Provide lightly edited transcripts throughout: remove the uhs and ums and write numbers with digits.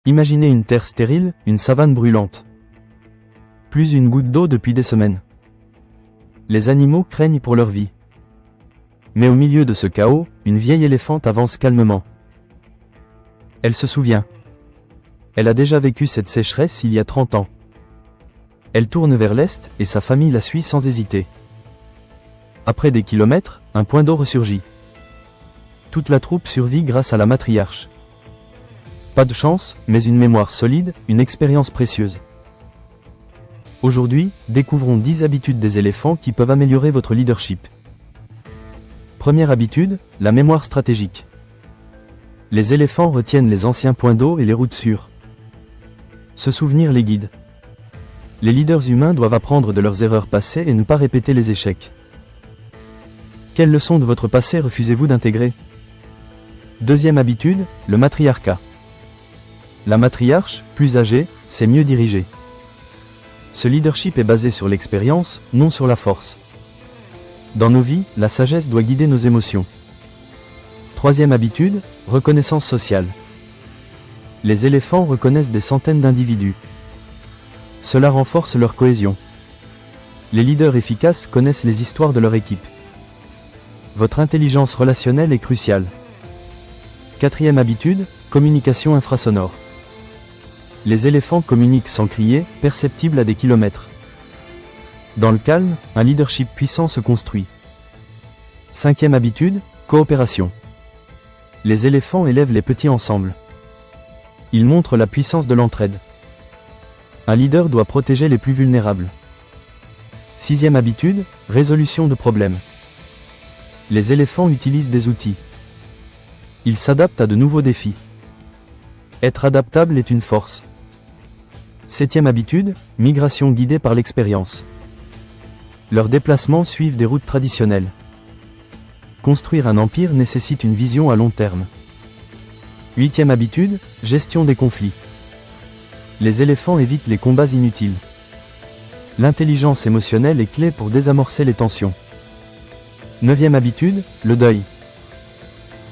Imaginez une terre stérile, une savane brûlante. Plus une goutte d'eau depuis des semaines. Les animaux craignent pour leur vie. Mais au milieu de ce chaos, une vieille éléphante avance calmement. Elle se souvient. Elle a déjà vécu cette sécheresse il y a 30 ans. Elle tourne vers l'est et sa famille la suit sans hésiter. Après des kilomètres, un point d'eau ressurgit. Toute la troupe survit grâce à la matriarche. Pas de chance, mais une mémoire solide, une expérience précieuse. Aujourd'hui, découvrons 10 habitudes des éléphants qui peuvent améliorer votre leadership. Première habitude, la mémoire stratégique. Les éléphants retiennent les anciens points d'eau et les routes sûres. Ce souvenir les guide. Les leaders humains doivent apprendre de leurs erreurs passées et ne pas répéter les échecs. Quelles leçons de votre passé refusez-vous d'intégrer? Deuxième habitude, le matriarcat. La matriarche, plus âgée, sait mieux diriger. Ce leadership est basé sur l'expérience, non sur la force. Dans nos vies, la sagesse doit guider nos émotions. Troisième habitude, reconnaissance sociale. Les éléphants reconnaissent des centaines d'individus. Cela renforce leur cohésion. Les leaders efficaces connaissent les histoires de leur équipe. Votre intelligence relationnelle est cruciale. Quatrième habitude, communication infrasonore. Les éléphants communiquent sans crier, perceptibles à des kilomètres. Dans le calme, un leadership puissant se construit. Cinquième habitude, coopération. Les éléphants élèvent les petits ensemble. Ils montrent la puissance de l'entraide. Un leader doit protéger les plus vulnérables. Sixième habitude, résolution de problèmes. Les éléphants utilisent des outils. Ils s'adaptent à de nouveaux défis. Être adaptable est une force. Septième habitude, migration guidée par l'expérience. Leurs déplacements suivent des routes traditionnelles. Construire un empire nécessite une vision à long terme. Huitième habitude, gestion des conflits. Les éléphants évitent les combats inutiles. L'intelligence émotionnelle est clé pour désamorcer les tensions. Neuvième habitude, le deuil.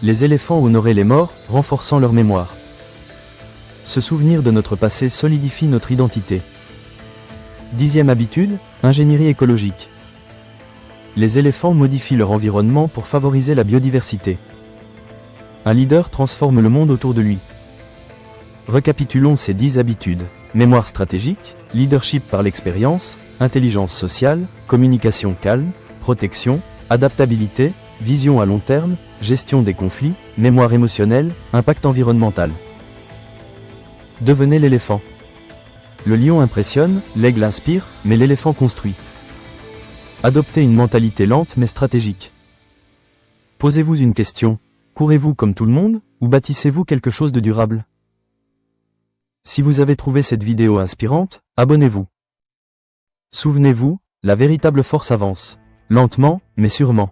Les éléphants honoraient les morts, renforçant leur mémoire. Se souvenir de notre passé solidifie notre identité. Dixième habitude, ingénierie écologique. Les éléphants modifient leur environnement pour favoriser la biodiversité. Un leader transforme le monde autour de lui. Récapitulons ces 10 habitudes. Mémoire stratégique, leadership par l'expérience, intelligence sociale, communication calme, protection, adaptabilité, vision à long terme, gestion des conflits, mémoire émotionnelle, impact environnemental. Devenez l'éléphant. Le lion impressionne, l'aigle inspire, mais l'éléphant construit. Adoptez une mentalité lente mais stratégique. Posez-vous une question. Courez-vous comme tout le monde, ou bâtissez-vous quelque chose de durable? Si vous avez trouvé cette vidéo inspirante, abonnez-vous. Souvenez-vous, la véritable force avance. Lentement, mais sûrement.